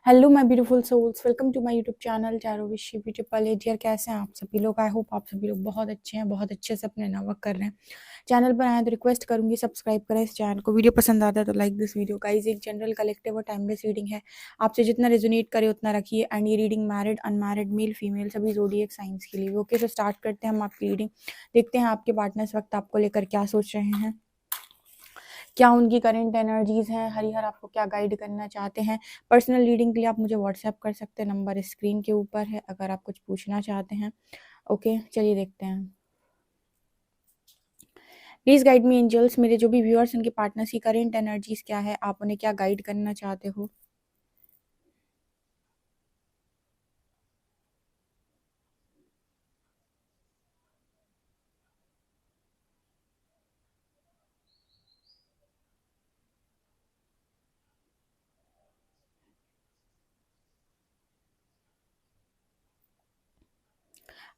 Hello my beautiful souls, welcome to my YouTube channel tarot with Shiv beautiful dear. कैसे हैं आप सभी लोग? आई होप आप सभी लोग बहुत अच्छे हैं, बहुत अच्छे से अपने वर्क कर रहे हैं। चैनल पर आए तो रिक्वेस्ट करूंगी सब्सक्राइब करें इस चैनल को। वीडियो पसंद आता है तो लाइक दिस वीडियो। गाइस, एक जनरल कलेक्टिव और टाइमलेस रीडिंग है, आपसे जितना रेजोनेट करे उतना रखिए। एंड ये reading married unmarried male female सभी ज़ोडिएक साइंस के लिए। ओके, तो स्टार्ट करते हैं हम आपकी रीडिंग। देखते हैं आपके पार्टनर इस वक्त आपको लेकर क्या सोच रहे हैं, क्या उनकी करंट एनर्जीज हैं, हरिहर आपको क्या गाइड करना चाहते हैं। पर्सनल रीडिंग के लिए आप मुझे व्हाट्सएप कर सकते हैं, नंबर स्क्रीन के ऊपर है अगर आप कुछ पूछना चाहते हैं। ओके, चलिए देखते हैं। प्लीज गाइड मी एंजल्स, मेरे जो भी व्यूअर्स उनके पार्टनर्स की करंट एनर्जीज क्या है, आप उन्हें क्या गाइड करना चाहते हो।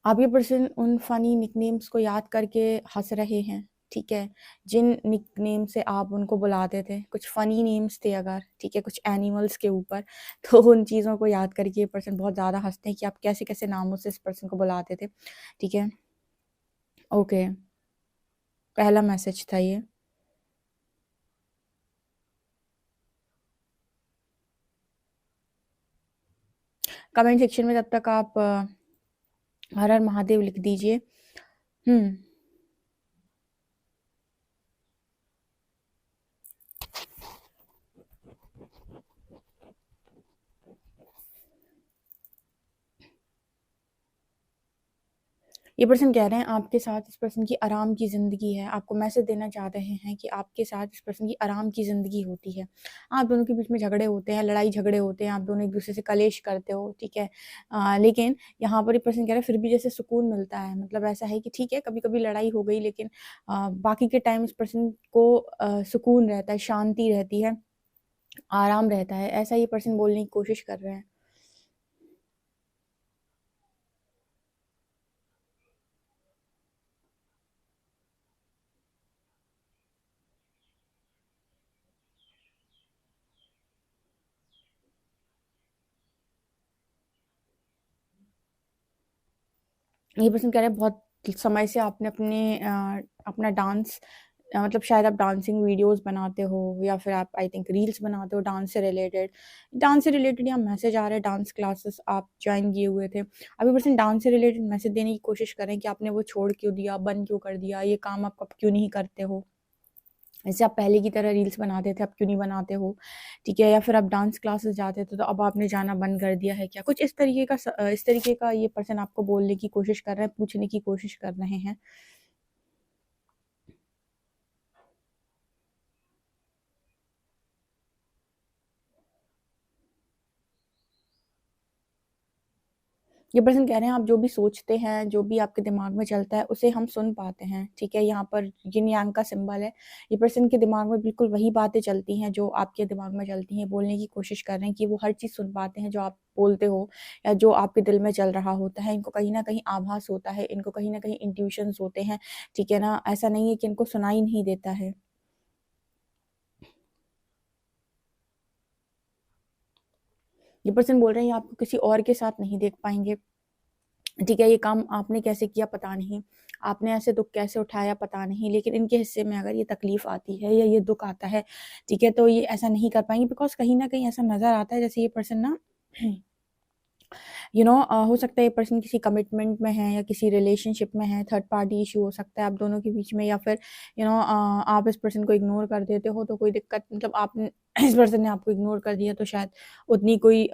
आप ये पर्सन उन फनी निकनेम्स को याद करके हंस रहे हैं, ठीक है, जिन निकनेम से आप उनको बुलाते थे। कुछ फनी नेम्स थे अगर, ठीक है, कुछ एनिमल्स के ऊपर, तो उन चीज़ों को याद करके ये पर्सन बहुत ज़्यादा हंसते हैं कि आप कैसे कैसे नामों से इस पर्सन को बुलाते थे। ठीक है, ओके, पहला मैसेज था ये। कमेंट सेक्शन में तब तक आप हर हर महादेव लिख दीजिए। ये पर्सन कह रहे हैं आपके साथ इस पर्सन की आराम की ज़िंदगी है। आपको मैसेज देना चाह रहे हैं कि आपके साथ इस पर्सन की आराम की ज़िंदगी होती है। आप दोनों के बीच में झगड़े होते हैं, लड़ाई झगड़े होते हैं, आप दोनों एक दूसरे से कलेश करते हो, ठीक है। लेकिन यहाँ पर ये पर्सन कह रहे हैं फिर भी जैसे सुकून मिलता है। मतलब ऐसा है कि ठीक है, कभी कभी लड़ाई हो गई लेकिन बाकी के टाइम इस पर्सन को सुकून रहता है, शांति रहती है, आराम रहता है। ऐसा ये पर्सन बोलने की कोशिश कर रहे हैं। ये पर्सन कह रहे हैं बहुत समय से आपने अपना डांस, मतलब शायद आप डांसिंग वीडियोस बनाते हो या फिर आप आई थिंक रील्स बनाते हो डांस से रिलेटेड या मैसेज आ रहे हैं। डांस क्लासेस आप ज्वाइन किए हुए थे, अभी पर्सन डांस से रिलेटेड मैसेज देने की कोशिश कर रहे हैं कि आपने वो छोड़ क्यों दिया, बंद क्यों कर दिया, ये काम आप अब क्यों नहीं करते हो। जैसे आप पहले की तरह रील्स बनाते थे, अब क्यों नहीं बनाते हो, ठीक है। या फिर आप डांस क्लासेस जाते थे तो अब आपने जाना बंद कर दिया है क्या। कुछ इस तरीके का ये पर्सन आपको बोलने की कोशिश कर रहे हैं, पूछने की कोशिश कर रहे हैं। ये पर्सन कह रहे हैं आप जो भी सोचते हैं, जो भी आपके दिमाग में चलता है उसे हम सुन पाते हैं, ठीक है। यहाँ पर यिन यांग का सिंबल है। ये पर्सन के दिमाग में बिल्कुल वही बातें चलती हैं जो आपके दिमाग में चलती हैं। बोलने की कोशिश कर रहे हैं कि वो हर चीज़ सुन पाते हैं जो आप बोलते हो या जो आपके दिल में चल रहा होता है। इनको कहीं ना कहीं आभास होता है, इनको कहीं ना कहीं इंट्यूशंस होते हैं, ठीक है ना। ऐसा नहीं है कि इनको सुनाई नहीं देता है। ये पर्सन बोल रहे हैं ये आपको किसी और के साथ नहीं देख पाएंगे, ठीक है। ये काम आपने कैसे किया पता नहीं, आपने ऐसे दुख कैसे उठाया पता नहीं, लेकिन इनके हिस्से में अगर ये तकलीफ आती है या ये दुख आता है, ठीक है, तो ये ऐसा नहीं कर पाएंगे। बिकॉज कहीं ना कहीं ऐसा नजर आता है जैसे ये पर्सन ना हो सकता है ये पर्सन किसी कमिटमेंट में है या किसी रिलेशनशिप में है। थर्ड पार्टी इशू हो सकता है आप दोनों के बीच में, या फिर आप इस पर्सन को इग्नोर कर देते हो तो कोई दिक्कत, मतलब आपने इस पर्सन ने आपको इग्नोर कर दिया तो शायद उतनी कोई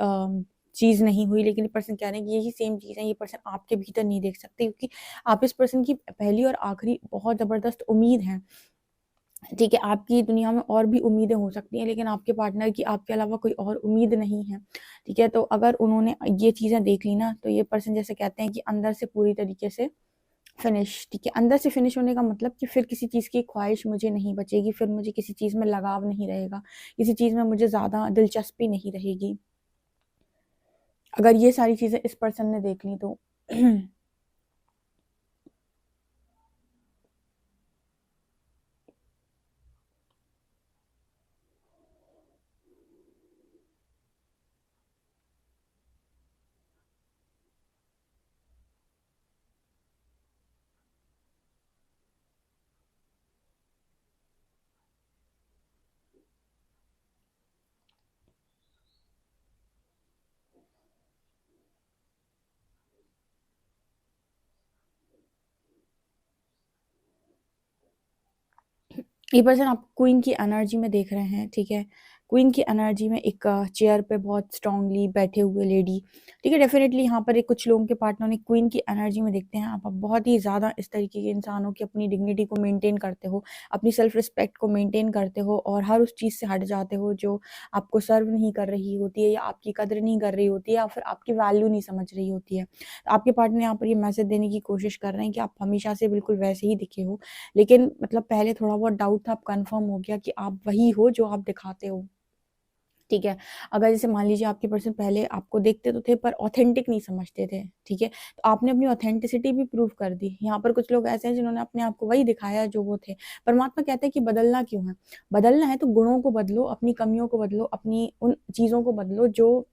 चीज़ नहीं हुई। लेकिन ये पर्सन कह रहे हैं कि यही सेम चीज़ है, ये पर्सन आपके भीतर नहीं देख सकते क्योंकि आप इस पर्सन की पहली और आखिरी बहुत ज़बरदस्त उम्मीद है, ठीक है। आपकी दुनिया में और भी उम्मीदें हो सकती हैं लेकिन आपके पार्टनर की आपके अलावा कोई और उम्मीद नहीं है, ठीक है। तो अगर उन्होंने ये चीज़ें देख ली ना तो ये पर्सन जैसे कहते हैं कि अंदर से पूरी तरीके से फिनिश, ठीक है। अंदर से फिनिश होने का मतलब कि फिर किसी चीज़ की ख्वाहिश मुझे नहीं बचेगी, फिर मुझे किसी चीज़ में लगाव नहीं रहेगा, किसी चीज़ में मुझे ज़्यादा दिलचस्पी नहीं रहेगी। अगर ये सारी चीज़ें इस पर्सन ने देख ली तो ये पर्सन आप क्वीन की एनर्जी में देख रहे हैं, ठीक है। क्वीन की एनर्जी में एक चेयर पे बहुत स्ट्रांगली बैठे हुए लेडी, ठीक है। डेफिनेटली यहाँ पर एक कुछ लोगों के पार्टनर ने क्वीन की एनर्जी में देखते हैं आप बहुत ही ज़्यादा इस तरीके के इंसान हो कि अपनी डिग्निटी को मेंटेन करते हो, अपनी सेल्फ रिस्पेक्ट को मेंटेन करते हो और हर उस चीज़ से हट जाते हो जो आपको सर्व नहीं कर रही होती है या आपकी कदर नहीं कर रही होती है या फिर आपकी वैल्यू नहीं समझ रही होती है। आपके पार्टनर यहाँ पर ये मैसेज देने की कोशिश कर रहे हैं कि आप हमेशा से बिल्कुल वैसे ही दिखे हो, लेकिन मतलब पहले थोड़ा बहुत डाउट था, अब कंफर्म हो गया कि आप वही हो जो आप दिखाते हो, ठीक है। अगर जैसे मान लीजिए आपके पर्सन पहले आपको देखते तो थे पर ऑथेंटिक नहीं समझते थे, ठीक है, तो आपने अपनी ऑथेंटिसिटी भी प्रूव कर दी। यहाँ पर कुछ लोग ऐसे हैं जिन्होंने अपने आप को वही दिखाया जो वो थे। परमात्मा कहते हैं कि बदलना क्यों है, बदलना है तो गुणों को बदलो, अपनी कमियों को बदलो, अपनी उन चीज़ों को बदलो जो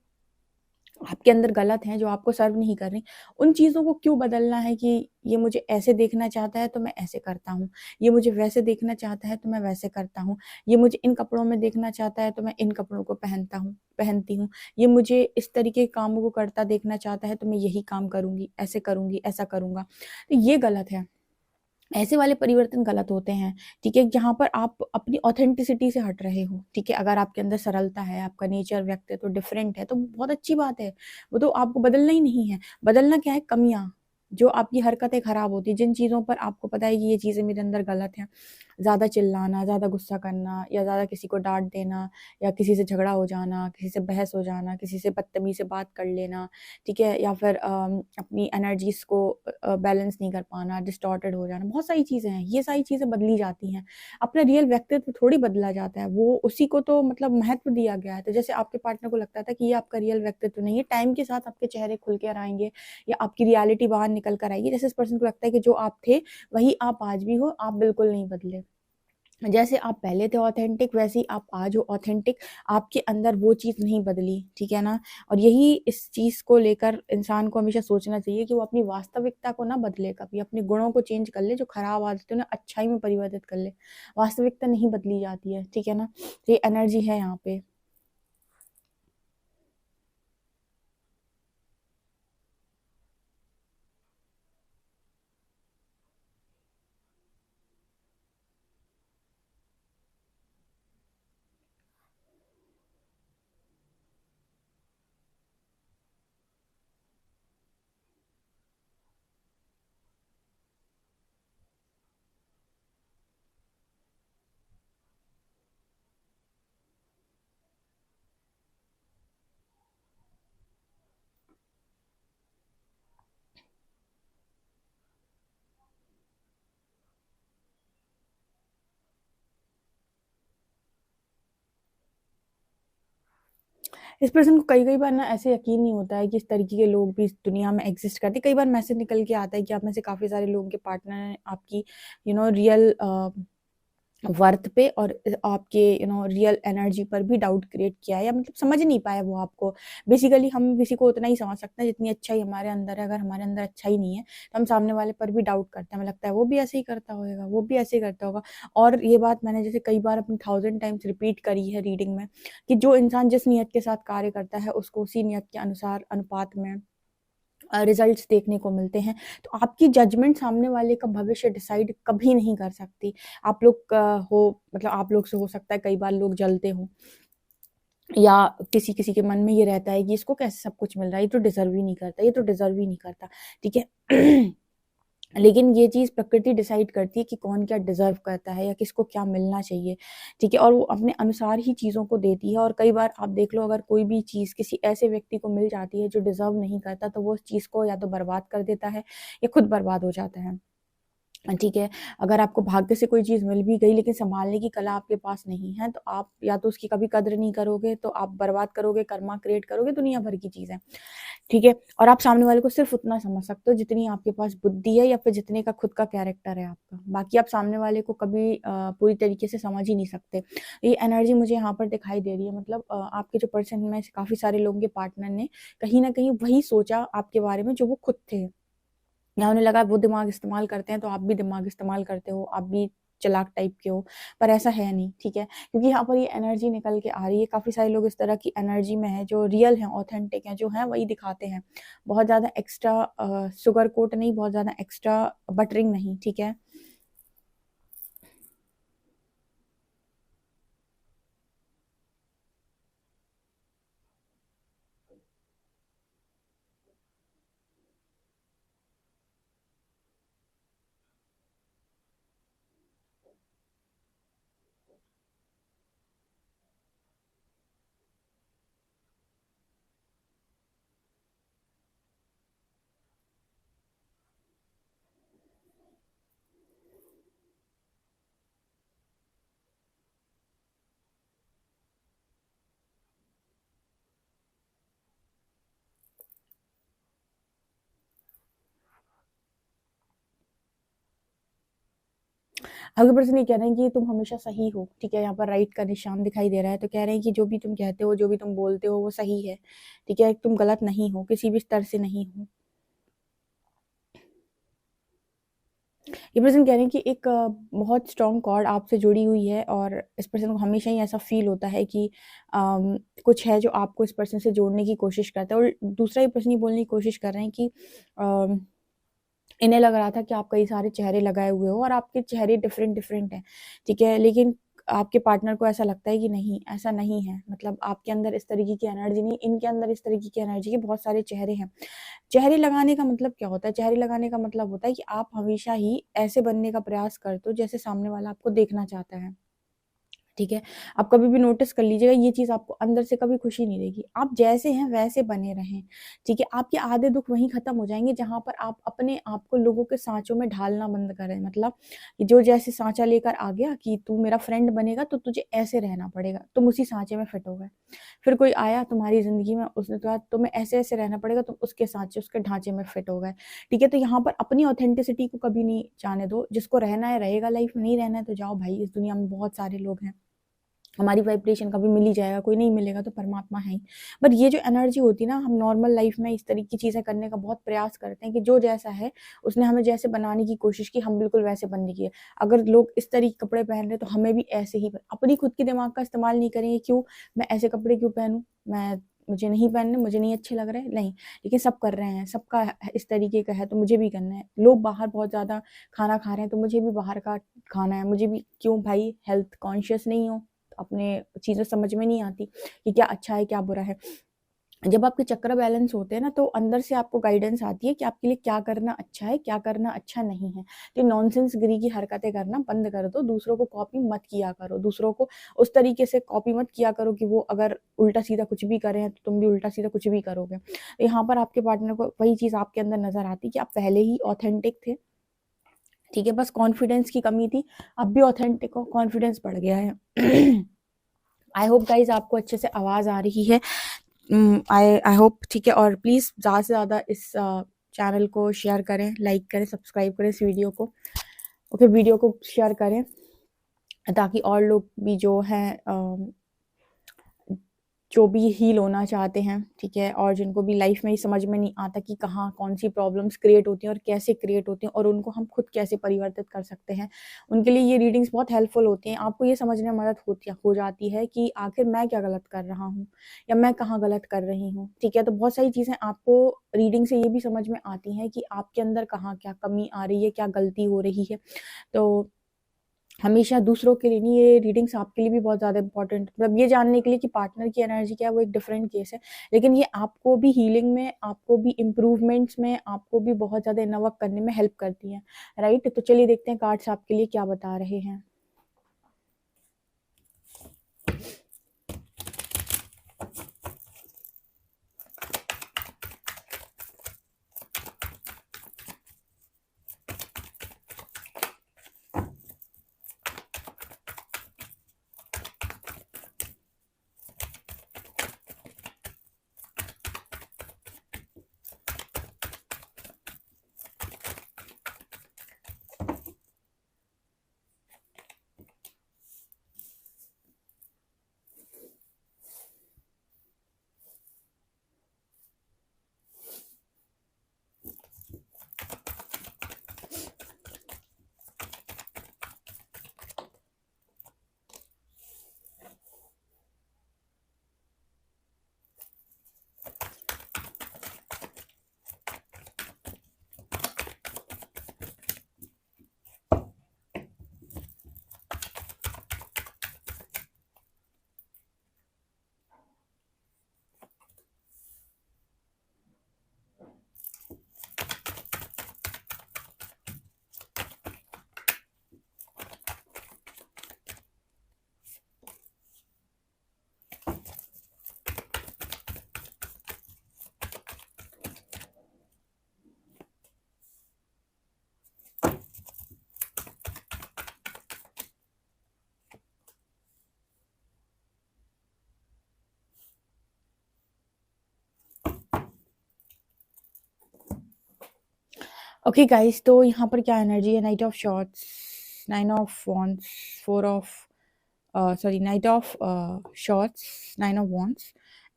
आपके अंदर गलत हैं, जो आपको सर्व नहीं कर रही, उन चीज़ों को क्यों बदलना है कि ये मुझे ऐसे देखना चाहता है तो मैं ऐसे करता हूँ, ये मुझे वैसे देखना चाहता है तो मैं वैसे करता हूँ, ये मुझे इन कपड़ों में देखना चाहता है तो मैं इन कपड़ों को पहनती हूँ, ये मुझे इस तरीके के कामों को करता देखना चाहता है तो मैं यही काम करूँगी, ऐसे करूँगी, ऐसा करूँगा। तो ये गलत है। ऐसे वाले परिवर्तन गलत होते हैं, ठीक है, जहाँ पर आप अपनी ऑथेंटिसिटी से हट रहे हो, ठीक है। अगर आपके अंदर सरलता है, आपका नेचर व्यक्तित्व डिफरेंट है तो बहुत अच्छी बात है, वो तो आपको बदलना ही नहीं है। बदलना क्या है, कमियाँ, जो आपकी हरकतें खराब होती हैं, जिन चीज़ों पर आपको पता है कि ये चीज़ें मेरे अंदर गलत हैं, ज़्यादा चिल्लाना, ज़्यादा गुस्सा करना या ज़्यादा किसी को डाँट देना या किसी से झगड़ा हो जाना, किसी से बहस हो जाना, किसी से बदतमीज़ी से बात कर लेना, ठीक है, या फिर अपनी एनर्जीज़ को बैलेंस नहीं कर पाना, डिस्टॉर्टेड हो जाना, बहुत सारी चीज़ें हैं, ये सारी चीज़ें बदली जाती हैं। अपना रियल व्यक्तित्व थोड़ी बदला जाता है, वो उसी को तो मतलब महत्व दिया गया है। तो जैसे आपके पार्टनर को लगता था कि ये आपका रियल व्यक्तित्व नहीं है, टाइम के साथ आपके चेहरे खुल कर आएँगे या आपकी रियलिटी बाहर निकल कर आएगी। जैसे इस पर्सन को लगता है कि जो आप थे, वही आप आज भी हो, आप बिल्कुल नहीं बदले। जैसे आप पहले थे ऑथेंटिक, वैसे ही आप आज हो ऑथेंटिक, आपके अंदर वो चीज़ नहीं बदली, ठीक है ना? और यही इस चीज़ को लेकर इंसान को हमेशा सोचना चाहिए कि वो अपनी वास्तविकता को ना बदले कभी, अपने गुणों को चेंज कर ले, जो खराब आदतें हैं उन्हें अच्छाई में परिवर्तित कर ले। वास्तविकता नहीं बदली जाती है, ठीक है ना? तो ये एनर्जी है यहाँ पे। इस पर्सन को कई-कई बार ना ऐसे यकीन नहीं होता है कि इस तरीके के लोग भी इस दुनिया में एग्ज़िस्ट करते हैं। कई बार मैसेज निकल के आता है कि आप में से काफ़ी सारे लोगों के पार्टनर आपकी रियल वर्थ पे और आपके रियल एनर्जी पर भी डाउट क्रिएट किया है या मतलब समझ नहीं पाया वो आपको। बेसिकली हम किसी को उतना ही समझ सकते हैं जितनी अच्छाई हमारे अंदर है। अगर हमारे अंदर अच्छाई नहीं है तो हम सामने वाले पर भी डाउट करते हैं, हमें लगता है वो भी ऐसे ही करता होगा, वो भी ऐसे ही करता होगा। और ये बात मैंने जैसे कई बार अपनी 1000 टाइम्स रिपीट करी है रीडिंग में कि जो इंसान जिस नियत के साथ कार्य करता है उसको उसी नियत के अनुसार अनुपात में रिजल्ट्स देखने को मिलते हैं। तो आपकी जजमेंट सामने वाले का भविष्य डिसाइड कभी नहीं कर सकती। आप लोग हो मतलब आप लोग से हो सकता है कई बार लोग जलते हों या किसी-किसी के मन में ये रहता है कि इसको कैसे सब कुछ मिल रहा है, ये तो डिज़र्व ही नहीं करता, ये तो डिज़र्व ही नहीं करता, ठीक है? लेकिन ये चीज़ प्रकृति डिसाइड करती है कि कौन क्या डिज़र्व करता है या किसको क्या मिलना चाहिए, ठीक है? और वो अपने अनुसार ही चीज़ों को देती है और कई बार आप देख लो अगर कोई भी चीज़ किसी ऐसे व्यक्ति को मिल जाती है जो डिज़र्व नहीं करता, तो वो उस चीज़ को या तो बर्बाद कर देता है या खुद बर्बाद हो जाता है। ठीक है, अगर आपको भाग्य से कोई चीज़ मिल भी गई लेकिन सँभालने की कला आपके पास नहीं है, तो आप या तो उसकी कभी कदर नहीं करोगे, तो आप बर्बाद करोगे, कर्मा क्रिएट करोगे, दुनिया भर की चीज़ें, ठीक है? और आप सामने वाले को सिर्फ़ उतना समझ सकते हो जितनी आपके पास बुद्धि है या फिर जितने का खुद का कैरेक्टर है आपका। बाकी आप सामने वाले को कभी पूरी तरीके से समझ ही नहीं सकते। ये एनर्जी मुझे यहाँ पर दिखाई दे रही है मतलब आपके जो पर्सन में से काफ़ी सारे लोगों के पार्टनर ने कहीं न कहीं वही सोचा आपके बारे में जो वो खुद थे। या उन्हें लगा वो दिमाग इस्तेमाल करते हैं तो आप भी दिमाग इस्तेमाल करते हो, आप भी चालाक टाइप के हो, पर ऐसा है नहीं, ठीक है? क्योंकि यहाँ पर ये एनर्जी निकल के आ रही है, काफ़ी सारे लोग इस तरह की एनर्जी में हैं जो रियल हैं, ऑथेंटिक हैं, जो हैं वही दिखाते हैं। बहुत ज़्यादा एक्स्ट्रा शुगर कोट नहीं, बहुत ज़्यादा एक्स्ट्रा बटरिंग नहीं, ठीक है? आपके पर्सन ये कह रहे हैं कि तुम हमेशा सही हो, ठीक है, यहाँ पर राइट का निशान दिखाई दे रहा है, तो कह रहे हैं कि जो भी तुम कहते हो, जो भी तुम बोलते हो वो सही है, ठीक है, तुम गलत नहीं हो, किसी भी स्तर से नहीं हो। ये पर्सन कह रहे हैं कि एक बहुत स्ट्रॉन्ग कॉर्ड आपसे जुड़ी हुई है और इस पर्सन को हमेशा ही ऐसा फील होता है कि कुछ है जो आपको इस पर्सन से जोड़ने की कोशिश करता है। और दूसरा ये पर्सन ये बोलने की कोशिश कर रहे हैं कि इन्हें लग रहा था कि आप कई सारे चेहरे लगाए हुए हो और आपके चेहरे डिफरेंट डिफरेंट हैं, ठीक है, लेकिन आपके पार्टनर को ऐसा लगता है कि नहीं, ऐसा नहीं है, मतलब आपके अंदर इस तरीके की एनर्जी नहीं, इनके अंदर इस तरीके की एनर्जी के बहुत सारे चेहरे हैं। चेहरे लगाने का मतलब क्या होता है? चेहरे लगाने का मतलब होता है कि आप हमेशा ही ऐसे बनने का प्रयास करते हो जैसे सामने वाला आपको देखना चाहता है, ठीक है? आप कभी भी नोटिस कर लीजिएगा, ये चीज़ आपको अंदर से कभी खुशी नहीं देगी। आप जैसे हैं वैसे बने रहें, ठीक है? आपके आधे दुःख वहीं खत्म हो जाएँगे जहाँ पर आप अपने आप को लोगों के साँचों में ढालना बंद करें। मतलब कि जो जैसे साँचा लेकर आ गया कि तू मेरा फ्रेंड बनेगा तो तुझे ऐसे रहना पड़ेगा, तुम उसी साँचे में फिट हो गए। फिर कोई आया तुम्हारी ज़िंदगी में, उसने कहा तुम्हें ऐसे-ऐसे रहना पड़ेगा, तुम उसके साँचे, उसके ढाँचे में फिट हो गए, ठीक है? तो यहाँ पर अपनी ऑथेंटिसिटी को कभी नहीं जाने दो। जिसको रहना है रहेगा लाइफ़ में, नहीं रहना है तो जाओ भाई, इस दुनिया में बहुत सारे लोग हैं। हमारी वाइब्रेशन कभी मिल ही जाएगा, कोई नहीं मिलेगा तो परमात्मा है ही। बट ये जो एनर्जी होती है ना, हम नॉर्मल लाइफ में इस तरह की चीज़ें करने का बहुत प्रयास करते हैं कि जो जैसा है, उसने हमें जैसे बनाने की कोशिश की, हम बिल्कुल वैसे बनने की है। अगर लोग इस तरह के कपड़े पहन रहे हैं, तो हमें भी ऐसे ही अपनी खुद के दिमाग का इस्तेमाल नहीं करेंगे, क्यों मैं ऐसे कपड़े क्यों पहनूँ? मुझे नहीं पहनने, मुझे नहीं अच्छे लग रहे हैं, नहीं। लेकिन सब कर रहे हैं, सबका इस तरीके का है, तो मुझे भी करना है। लोग बाहर बहुत ज़्यादा खाना खा रहे हैं, तो मुझे भी बाहर का खाना है, मुझे भी क्यों भाई? हेल्थ कॉन्शियस नहीं हो? अपने चीज़ें समझ में नहीं आती कि क्या अच्छा है, क्या बुरा है। जब आपके चक्र बैलेंस होते हैं ना, तो अंदर से आपको गाइडेंस आती है कि आपके लिए क्या करना अच्छा है, क्या करना अच्छा नहीं है। तो नॉनसेंस गिरी की हरकतें करना बंद कर दो, दूसरों को कॉपी मत किया करो, दूसरों को उस तरीके से कॉपी मत किया करो कि वो अगर उल्टा-सीधा कुछ भी कर रहे हैं, तो तुम भी उल्टा-सीधा कुछ भी करोगे। तो यहाँ पर आपके पार्टनर को वही चीज़ आपके अंदर नज़र आती है कि आप पहले ही ऑथेंटिक थे, ठीक है, बस कॉन्फिडेंस की कमी थी, अब भी ऑथेंटिक हो, कॉन्फिडेंस बढ़ गया है। आई होप गाइज आपको अच्छे से आवाज़ आ रही है। आई होप, ठीक है, और प्लीज़ ज़्यादा से ज़्यादा इस चैनल को शेयर करें, लाइक करें, सब्सक्राइब करें इस वीडियो को, ओके, वीडियो को शेयर करें ताकि और लोग भी जो हैं जो भी हील होना चाहते हैं, ठीक है, और जिनको भी लाइफ में ही समझ में नहीं आता कि कहाँ कौन सी प्रॉब्लम्स क्रिएट होती हैं और कैसे क्रिएट होती हैं और उनको हम खुद कैसे परिवर्तित कर सकते हैं, उनके लिए ये रीडिंग्स बहुत हेल्पफुल होती हैं। आपको ये समझने में मदद होती हो जाती है कि आखिर मैं क्या गलत कर रहा हूँ या मैं कहाँ गलत कर रही हूँ, ठीक है। तो बहुत सारी चीज़ें आपको रीडिंग से ये भी समझ में आती हैं कि आपके अंदर कहाँ क्या कमी आ रही है, क्या गलती हो रही है। तो हमेशा दूसरों के लिए नहीं, ये रीडिंग्स आपके लिए भी बहुत ज़्यादा इंपॉर्टेंट, मतलब ये जानने के लिए कि पार्टनर की एनर्जी क्या है, वो एक डिफरेंट केस है, लेकिन ये आपको भी हीलिंग में, आपको भी इम्प्रूवमेंट्स में, आपको भी बहुत ज़्यादा इनवर्क करने में हेल्प करती हैं, राइट। तो चलिए देखते हैं कार्ड्स आपके लिए क्या बता रहे हैं। ओके गाइस, तो यहाँ पर क्या एनर्जी है, night of shorts, 9 of wands, 4 of Knight of Swords, 9 of Wands,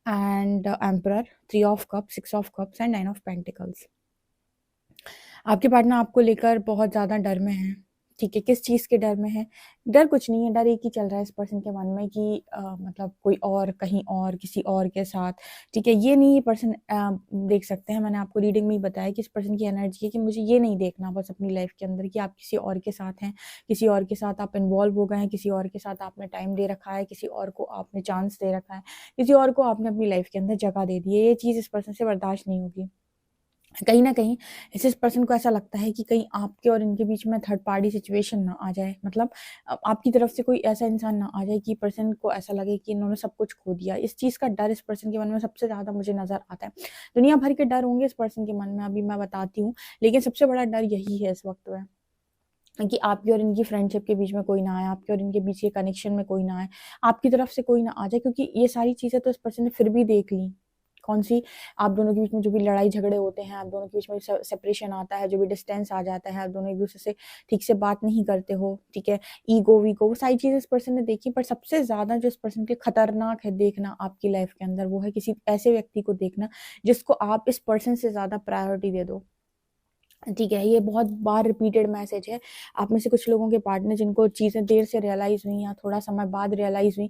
and Emperor, 3 of Cups, 6 of Cups, and 9 of Pentacles. आपके पार्टनर आपको लेकर बहुत ज़्यादा डर में है, ठीक है। किस चीज़ के डर में है? डर कुछ नहीं है, डर एक ही चल रहा है इस पर्सन के मन में कि मतलब कोई और, कहीं और, किसी और के साथ, ठीक है। ये नहीं, ये पर्सन देख सकते हैं, मैंने आपको रीडिंग में ही बताया कि इस पर्सन की एनर्जी है कि मुझे ये नहीं देखना बस अपनी लाइफ के अंदर कि आप किसी और के साथ हैं, किसी और के साथ आप इन्वॉल्व हो गए हैं, किसी और के साथ आपने टाइम दे रखा है, किसी और को आपने चांस दे रखा है, किसी और को आपने अपनी लाइफ के अंदर जगह दे दी है। ये चीज़ इस पर्सन से बर्दाश्त नहीं होगी। कहीं न कहीं इस पर्सन को ऐसा लगता है कि कहीं आपके और इनके बीच में थर्ड पार्टी सिचुएशन ना आ जाए, मतलब आपकी तरफ से कोई ऐसा इंसान ना आ जाए कि पर्सन को ऐसा लगे कि इन्होंने सब कुछ खो दिया। इस चीज़ का डर इस पर्सन के मन में सबसे ज़्यादा मुझे नज़र आता है। दुनिया भर के डर होंगे इस पर्सन के मन में, अभी मैं बताती हूँ, लेकिन सबसे बड़ा डर यही है इस वक़्त में कि आपकी और इनकी फ्रेंडशिप के बीच में कोई ना आए, आपके और इनके बीच के कनेक्शन में कोई ना आए, आपकी तरफ से कोई ना आ जाए, क्योंकि ये सारी चीज़ें तो इस पर्सन ने फिर भी देख ली। कौन-सी? आप दोनों के बीच में जो भी लड़ाई-झगड़े होते हैं, आप दोनों के बीच में सेपरेशन आता है, जो भी डिस्टेंस आ जाता है, आप दोनों एक-दूसरे से ठीक से बात नहीं करते हो, ठीक है? ईगो-वीगो, वो सारी चीज़ें इस पर्सन ने देखी, पर सबसे ज़्यादा जो इस पर्सन के लिए खतरनाक है देखना आपकी लाइफ़ के अंदर, वो है किसी ऐसे व्यक्ति को देखना, जिसको आप इस पर्सन से ज़्यादा प्रायोरिटी दे दो। ठीक है, ये बहुत बार रिपीटेड मैसेज है। आप में से कुछ लोगों के पार्टनर जिनको चीज़ें देर से रियलाइज़ हुई या थोड़ा समय बाद रियलाइज़ हुई,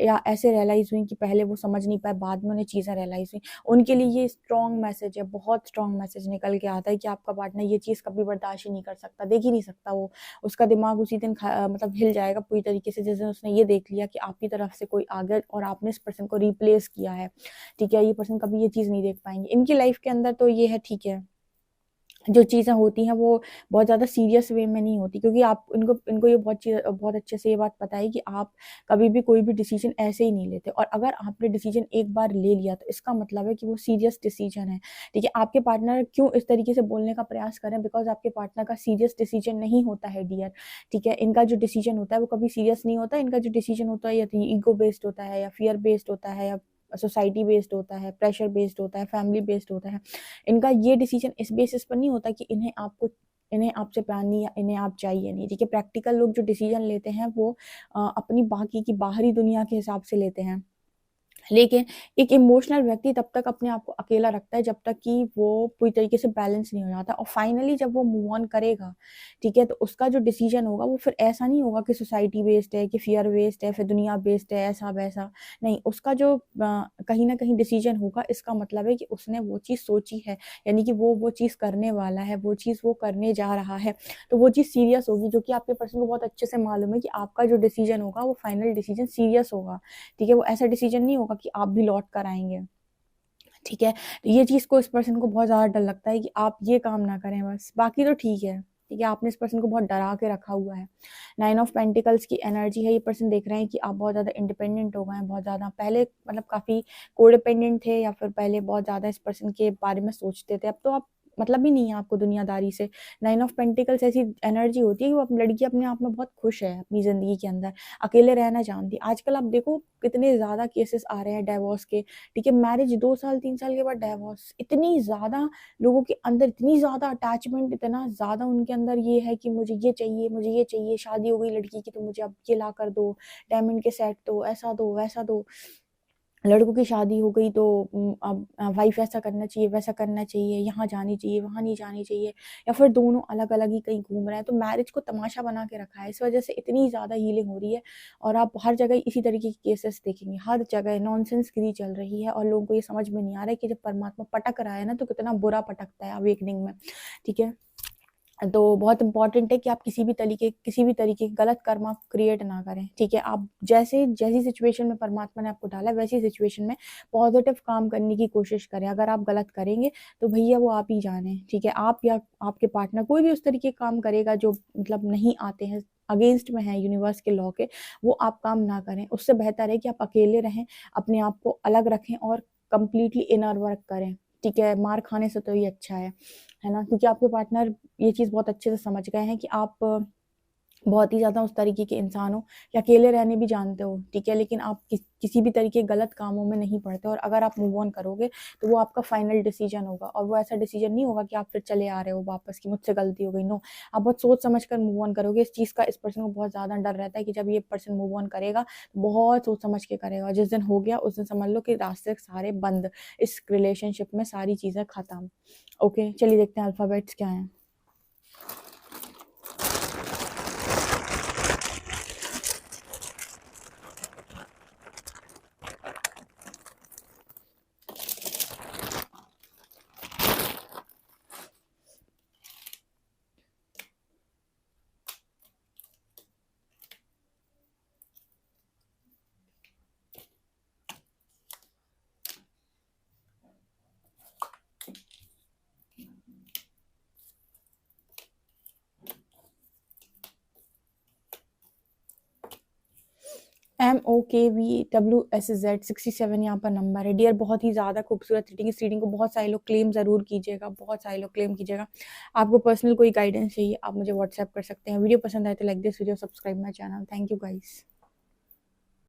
या ऐसे रियलाइज़ हुई कि पहले वो समझ नहीं पाए, बाद में उन्हें चीज़ें रियलाइज़ हुई। उनके लिए ये स्ट्रॉन्ग मैसेज है, बहुत स्ट्रॉन्ग मैसेज निकल के आता है कि आपका पार्टनर ये चीज़ कभी बर्दाश्त ही नहीं कर सकता, देख ही नहीं सकता वो। उसका दिमाग उसी दिन मतलब हिल जाएगा पूरी तरीके से जिस दिन उसने ये देख लिया कि आपकी तरफ से कोई आ गया और आपने इस पर्सन को रिप्लेस किया है। ठीक है, ये पर्सन कभी ये चीज़ नहीं देख पाएँगे। इनकी लाइफ़ के अंदर तो ये है, ठीक है, जो चीज़ें होती हैं वो बहुत ज़्यादा सीरियस वे में नहीं होती, क्योंकि आप इनको इनको ये बहुत अच्छे से ये बात पता है कि आप कभी भी कोई भी डिसीजन ऐसे ही नहीं लेते, और अगर आपने डिसीजन एक बार ले लिया तो इसका मतलब है कि वो सीरियस डिसीजन है। ठीक है, आपके पार्टनर क्यों इस तरीके से बोलने का प्रयास कर रहे हैं, बिकॉज़ आपके पार्टनर का सीरियस डिसीजन नहीं होता है डियर। ठीक है, इनका जो डिसीजन होता है वो कभी सीरियस नहीं होता, इनका जो डिसीजन होता है या तो ईगो बेस्ड होता है, या फियर बेस्ड होता है, या सोसाइटी बेस्ड होता है, प्रेशर बेस्ड होता है, फैमिली बेस्ड होता है। इनका ये डिसीजन इस बेसिस पर नहीं होता कि इन्हें आपसे प्यार नहीं, या इन्हें आप चाहिए नहीं। ठीक है, प्रैक्टिकल लोग जो डिसीजन लेते हैं वो अपनी बाकी की बाहरी दुनिया के हिसाब से लेते हैं। लेकिन एक इमोशनल व्यक्ति तब तक अपने आप को अकेला रखता है जब तक कि वो पूरी तरीके से बैलेंस नहीं हो जाता, और फाइनली जब वो मूव ऑन करेगा, ठीक है, तो उसका जो डिसीजन होगा वो फिर ऐसा नहीं होगा कि सोसाइटी बेस्ड है, कि फियर बेस्ड है, फिर दुनिया बेस्ड है, ऐसा वैसा नहीं। उसका जो कहीं ना कहीं डिसीजन होगा, इसका मतलब है कि उसने वो चीज़ सोची है, यानी कि वो चीज़ करने वाला है, वो चीज़ वो करने जा रहा है, तो वो चीज़ सीरियस होगी, जो कि आपके पर्सन को बहुत अच्छे से मालूम है कि आपका जो डिसीजन होगा वो फाइनल डिसीजन सीरियस होगा। ठीक है, वो ऐसा डिसीजन नहीं होगा कि आप भी लौट कर आएँगे। ठीक है, तो ये चीज़ को इस पर्सन को बहुत ज़्यादा डर लगता है कि आप ये काम ना करें बस, बाकी तो ठीक है। ठीक है, आपने इस पर्सन को बहुत डरा के रखा हुआ है। 9 ऑफ पेंटिकल्स की एनर्जी है, ये पर्सन देख रहे हैं कि आप बहुत ज़्यादा इंडिपेंडेंट हो गए हैं, बहुत ज़्यादा पहले मतलब काफ़ी कोडिपेंडेंट थे, या फिर पहले बहुत ज़्यादा इस पर्सन के बारे में सोचते थे, अब तो आप मतलब ही नहीं है आपको दुनियादारी से। 9 ऑफ पेंटिकल्स ऐसी एनर्जी होती है कि वो लड़की अपने आप में बहुत खुश है अपनी ज़िंदगी के अंदर, अकेले रहना जानती है। आजकल आप देखो कितने ज़्यादा केसेस आ रहे हैं डिवोर्स के, ठीक है, मैरिज 2 साल 3 साल के बाद डिवोर्स, इतनी ज़्यादा लोगों के अंदर इतनी ज़्यादा अटैचमेंट, इतना ज़्यादा उनके अंदर ये है कि मुझे ये चाहिए, मुझे ये चाहिए, शादी हो गई लड़की की तो मुझे अब ये ला कर दो, डायमंड के सेट दो, ऐसा दो, वैसा दो। लड़कों की शादी हो गई तो अब वाइफ ऐसा करना चाहिए, वैसा करना चाहिए, यहाँ जानी चाहिए, वहाँ नहीं जानी चाहिए, या फिर दोनों अलग-अलग ही कहीं घूम रहे हैं, तो मैरिज को तमाशा बना के रखा है। इस वजह से इतनी ज़्यादा हीलिंग हो रही है, और आप हर जगह इसी तरीके के केसेस देखेंगे, हर जगह नॉनसेंसगिरी चल रही है, और लोगों को ये समझ में नहीं आ रहा है कि जब परमात्मा पटक रहा है ना, तो कितना बुरा पटकता है अवेकनिंग में। ठीक है? तो बहुत इम्पोर्टेंट है कि आप किसी भी तरीके के गलत कर्मा क्रिएट ना करें। ठीक है, आप जैसी सिचुएशन में परमात्मा ने आपको डाला है, वैसी सिचुएशन में पॉजिटिव काम करने की कोशिश करें। अगर आप गलत करेंगे तो भैया वो आप ही जाने। ठीक है, आप या आपके पार्टनर कोई भी उस तरीके का काम करेगा जो मतलब नहीं आते हैं, अगेंस्ट में है यूनिवर्स के लॉ के, वो आप काम ना करें। उससे बेहतर है कि आप अकेले रहें, अपने आप को अलग रखें और कंप्लीटली इनर वर्क करें। ठीक है, मार खाने से तो ये अच्छा है ना? क्योंकि आपके पार्टनर ये चीज़ बहुत अच्छे से समझ गए हैं कि आप बहुत ही ज़्यादा उस तरीके के इंसान हो या अकेले रहने भी जानते हो, ठीक है, लेकिन आप किसी भी तरीके के गलत कामों में नहीं पड़ते, और अगर आप मूव ऑन करोगे तो वो आपका फाइनल डिसीजन होगा, और वो ऐसा डिसीजन नहीं होगा कि आप फिर चले आ रहे हो वापस कि मुझसे गलती हो गई। नो, आप बहुत सोच समझ कर मूव ऑन करोगे। इस चीज़ का इस पर्सन को बहुत ज़्यादा डर रहता है कि जब ये पर्सन मूव ऑन करेगा तो बहुत सोच समझ के करेगा, और जिस दिन हो गया उस दिन समझ लो कि रास्ते सारे बंद, इस रिलेशनशिप में सारी चीज़ें ख़त्म। ओके, चलिए देखते हैं अल्फ़ाबेट्स क्या हैं। MOKVWSZ 67 यहाँ पर नंबर है। डियर, बहुत ही ज़्यादा खूबसूरत रीडिंग। इस रीडिंग को बहुत सारे लोग क्लेम ज़रूर कीजिएगा, बहुत सारे लोग क्लेम कीजिएगा। आपको पर्सनल कोई गाइडेंस चाहिए, आप मुझे व्हाट्सएप कर सकते हैं। वीडियो पसंद आए तो like this video, subscribe my channel. Thank you guys.